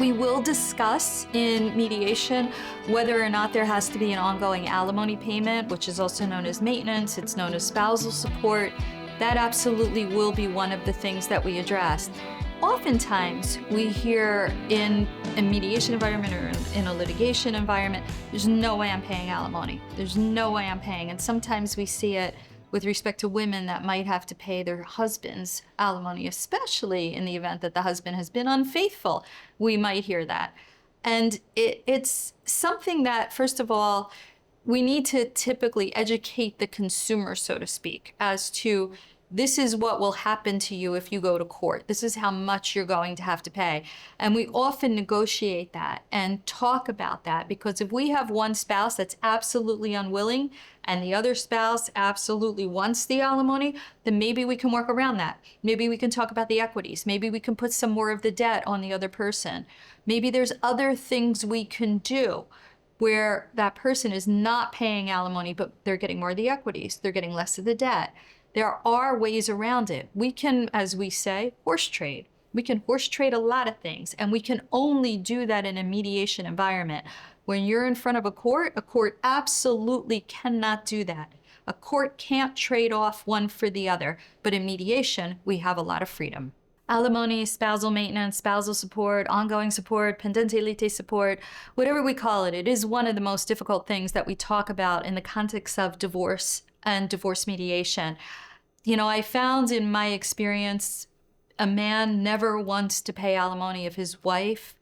We will discuss in mediation whether or not there has to be an ongoing alimony payment, which is also known as maintenance. It's known as spousal support. That absolutely will be one of the things that we address. Oftentimes, we hear in a mediation environment or in a litigation environment, there's no way I'm paying alimony. There's no way I'm paying. And sometimes we see it with respect to women that might have to pay their husband's alimony, especially in the event that the husband has been unfaithful. We might hear that. And it's something that, first of all, we need to typically educate the consumer, so to speak, as to this is what will happen to you if you go to court. This is how much you're going to have to pay. And we often negotiate that and talk about that, because if we have one spouse that's absolutely unwilling and the other spouse absolutely wants the alimony, then maybe we can work around that. Maybe we can talk about the equities. Maybe we can put some more of the debt on the other person. Maybe there's other things we can do where that person is not paying alimony, but they're getting more of the equities. They're getting less of the debt. There are ways around it. We can, as we say, horse trade. We can horse trade a lot of things, and we can only do that in a mediation environment. When you're in front of a court absolutely cannot do that. A court can't trade off one for the other, but in mediation, we have a lot of freedom. Alimony, spousal maintenance, spousal support, ongoing support, pendente lite support, whatever we call it, it is one of the most difficult things that we talk about in the context of divorce and divorce mediation. You know, I found in my experience, a man never wants to pay alimony if his wife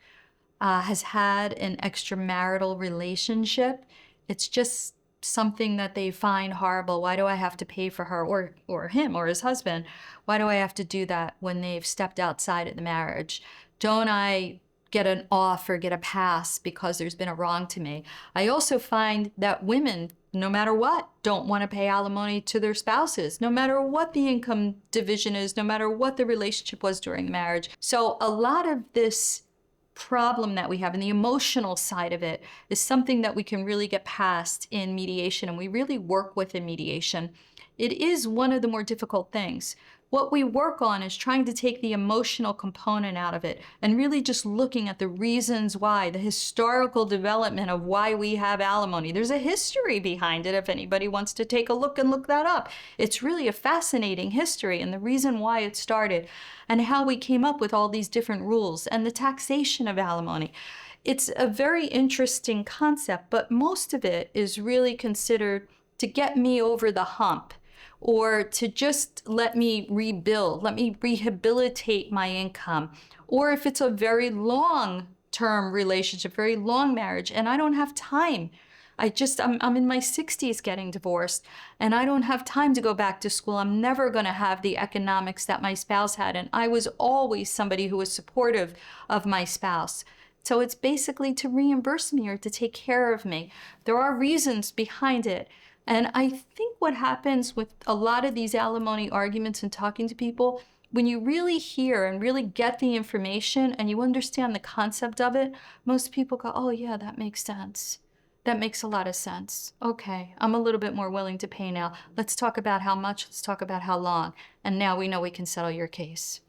has had an extramarital relationship. It's just something that they find horrible. Why do I have to pay for her or him or his husband? Why do I have to do that when they've stepped outside of the marriage? Don't I get an off or get a pass because there's been a wrong to me? I also find that women, no matter what, don't want to pay alimony to their spouses, no matter what the income division is, no matter what the relationship was during the marriage. So a lot of this problem that we have and the emotional side of it is something that we can really get past in mediation, and we really work with in mediation. It is one of the more difficult things. What we work on is trying to take the emotional component out of it and really just looking at the reasons why, the historical development of why we have alimony. There's a history behind it if anybody wants to take a look and look that up. It's really a fascinating history, and the reason why it started and how we came up with all these different rules and the taxation of alimony. It's a very interesting concept, but most of it is really considered to get me over the hump, or to just let me rebuild, let me rehabilitate my income. Or if it's a very long-term relationship, very long marriage, and I don't have time. I'm in my 60s getting divorced, and I don't have time to go back to school. I'm never gonna have the economics that my spouse had, and I was always somebody who was supportive of my spouse. So it's basically to reimburse me or to take care of me. There are reasons behind it. And I think what happens with a lot of these alimony arguments and talking to people, when you really hear and really get the information and you understand the concept of it, most people go, oh yeah, that makes sense. That makes a lot of sense. Okay, I'm a little bit more willing to pay now. Let's talk about how much, let's talk about how long. And now we know we can settle your case.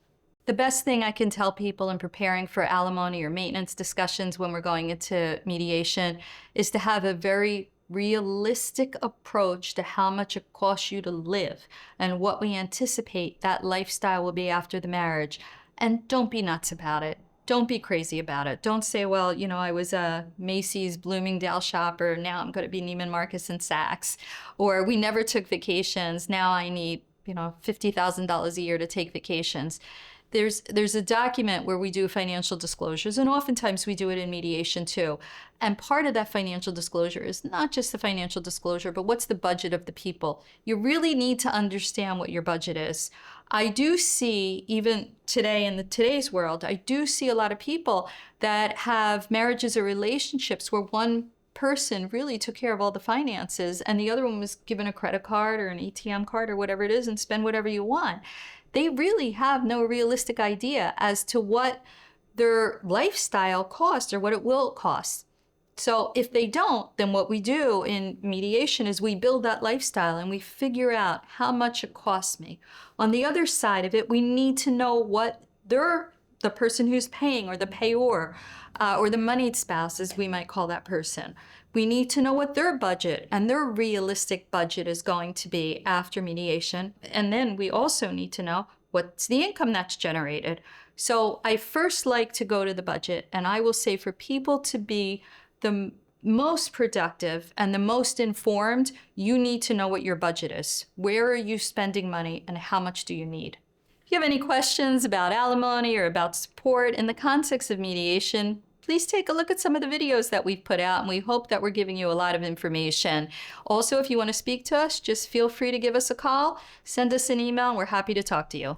The best thing I can tell people in preparing for alimony or maintenance discussions when we're going into mediation is to have a very realistic approach to how much it costs you to live and what we anticipate that lifestyle will be after the marriage. And don't be nuts about it. Don't be crazy about it. Don't say, well, you know, I was a Macy's Bloomingdale shopper, now I'm going to be Neiman Marcus and Saks. Or we never took vacations, now I need, you know, $50,000 a year to take vacations. There's a document where we do financial disclosures, and oftentimes we do it in mediation too. And part of that financial disclosure is not just the financial disclosure, but what's the budget of the people. You really need to understand what your budget is. I do see, even today in today's world, I do see a lot of people that have marriages or relationships where one person really took care of all the finances and the other one was given a credit card or an ATM card or whatever it is and spend whatever you want. They really have no realistic idea as to what their lifestyle costs or what it will cost. So if they don't, then what we do in mediation is we build that lifestyle and we figure out how much it costs me. On the other side of it, we need to know what their the person who's paying, or the payor, or the moneyed spouse, as we might call that person. We need to know what their budget and their realistic budget is going to be after mediation. And then we also need to know what's the income that's generated. So I first like to go to the budget, and I will say for people to be the most productive and the most informed, you need to know what your budget is. Where are you spending money, and how much do you need? If you have any questions about alimony or about support in the context of mediation, please take a look at some of the videos that we've put out, and we hope that we're giving you a lot of information. Also, if you want to speak to us, just feel free to give us a call, send us an email, and we're happy to talk to you.